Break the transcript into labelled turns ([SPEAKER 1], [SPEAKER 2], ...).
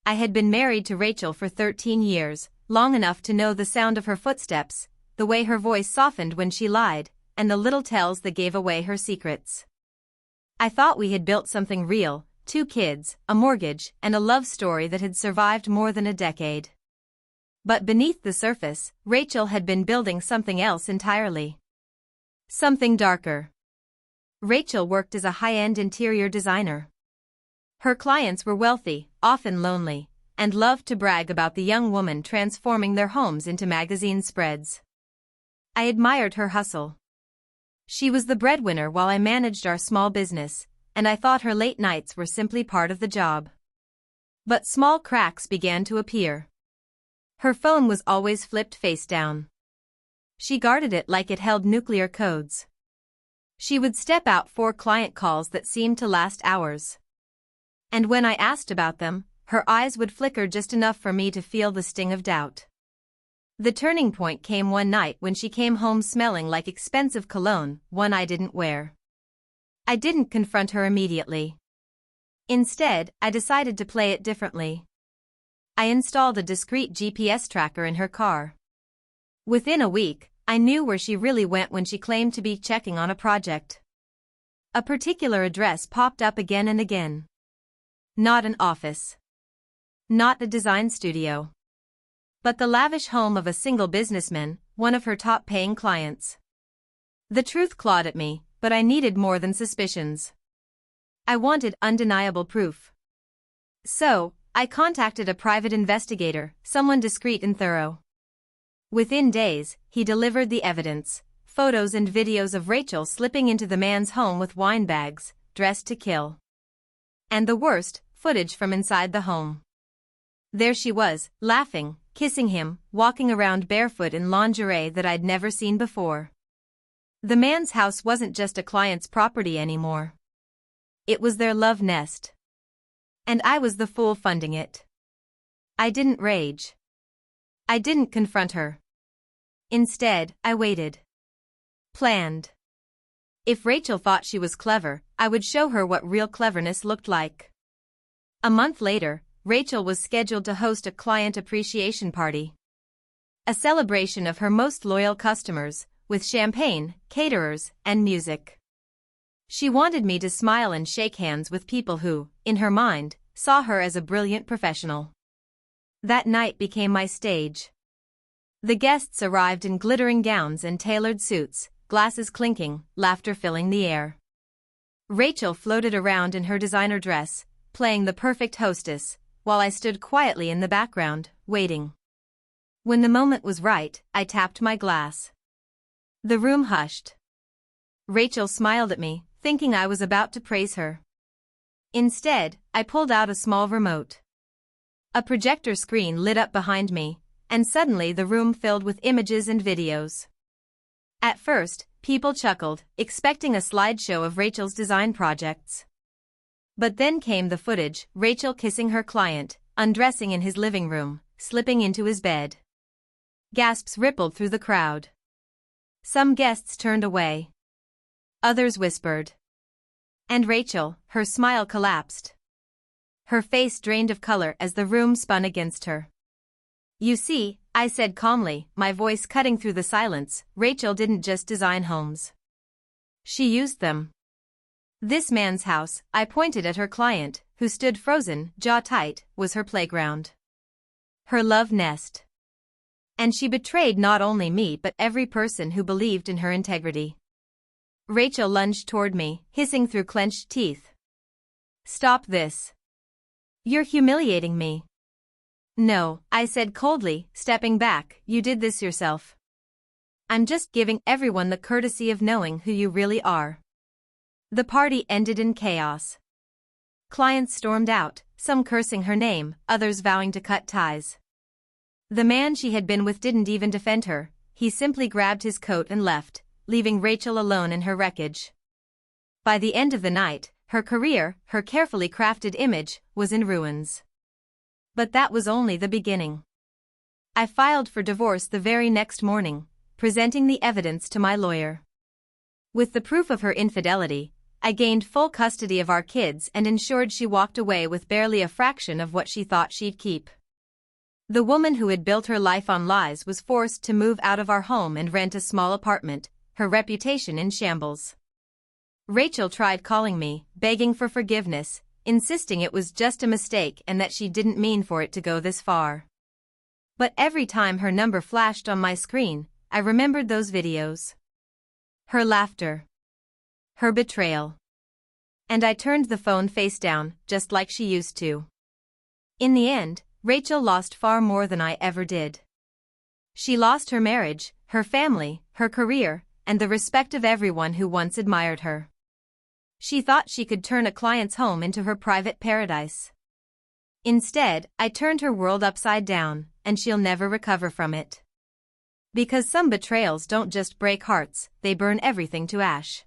[SPEAKER 1] I had been married to Rachel for 13 years, long enough to know the sound of her footsteps, the way her voice softened when she lied, and the little tells that gave away her secrets. I thought we had built something real, 2 kids, a mortgage, and a love story that had survived more than a decade. But beneath the surface, Rachel had been building something else entirely. Something darker. Rachel worked as a high-end interior designer. Her clients were wealthy, often lonely, and loved to brag about the young woman transforming their homes into magazine spreads. I admired her hustle. She was the breadwinner while I managed our small business, and I thought her late nights were simply part of the job. But small cracks began to appear. Her phone was always flipped face down. She guarded it like it held nuclear codes. She would step out for client calls that seemed to last hours. And when I asked about them, her eyes would flicker just enough for me to feel the sting of doubt. The turning point came one night when she came home smelling like expensive cologne, one I didn't wear. I didn't confront her immediately. Instead, I decided to play it differently. I installed a discreet GPS tracker in her car. Within a week, I knew where she really went when she claimed to be checking on a project. A particular address popped up again and again. Not an office. Not a design studio. But the lavish home of a single businessman, one of her top-paying clients. The truth clawed at me, but I needed more than suspicions. I wanted undeniable proof. So, I contacted a private investigator, someone discreet and thorough. Within days, he delivered the evidence, photos and videos of Rachel slipping into the man's home with wine bags, dressed to kill. And the worst, footage from inside the home. There she was, laughing, kissing him, walking around barefoot in lingerie that I'd never seen before. The man's house wasn't just a client's property anymore. It was their love nest. And I was the fool funding it. I didn't rage. I didn't confront her. Instead, I waited. Planned. If Rachel thought she was clever, I would show her what real cleverness looked like. A month later, Rachel was scheduled to host a client appreciation party. A celebration of her most loyal customers, with champagne, caterers, and music. She wanted me to smile and shake hands with people who, in her mind, saw her as a brilliant professional. That night became my stage. The guests arrived in glittering gowns and tailored suits, glasses clinking, laughter filling the air. Rachel floated around in her designer dress, playing the perfect hostess, while I stood quietly in the background, waiting. When the moment was right, I tapped my glass. The room hushed. Rachel smiled at me, thinking I was about to praise her. Instead, I pulled out a small remote. A projector screen lit up behind me, and suddenly the room filled with images and videos. At first, people chuckled, expecting a slideshow of Rachel's design projects. But then came the footage, Rachel kissing her client, undressing in his living room, slipping into his bed. Gasps rippled through the crowd. Some guests turned away. Others whispered. And Rachel, her smile collapsed. Her face drained of color as the room spun against her. You see, I said calmly, my voice cutting through the silence, Rachel didn't just design homes. She used them. This man's house, I pointed at her client, who stood frozen, jaw tight, was her playground. Her love nest. And she betrayed not only me but every person who believed in her integrity. Rachel lunged toward me, hissing through clenched teeth. Stop this. You're humiliating me. No, I said coldly, stepping back, you did this yourself. I'm just giving everyone the courtesy of knowing who you really are. The party ended in chaos. Clients stormed out, some cursing her name, others vowing to cut ties. The man she had been with didn't even defend her, he simply grabbed his coat and left, leaving Rachel alone in her wreckage. By the end of the night, her career, her carefully crafted image, was in ruins. But that was only the beginning. I filed for divorce the very next morning, presenting the evidence to my lawyer. With the proof of her infidelity, I gained full custody of our kids and ensured she walked away with barely a fraction of what she thought she'd keep. The woman who had built her life on lies was forced to move out of our home and rent a small apartment, her reputation in shambles. Rachel tried calling me, begging for forgiveness, insisting it was just a mistake and that she didn't mean for it to go this far. But every time her number flashed on my screen, I remembered those videos. Her laughter. Her betrayal. And I turned the phone face down, just like she used to. In the end, Rachel lost far more than I ever did. She lost her marriage, her family, her career, and the respect of everyone who once admired her. She thought she could turn a client's home into her private paradise. Instead, I turned her world upside down, and she'll never recover from it. Because some betrayals don't just break hearts, they burn everything to ash.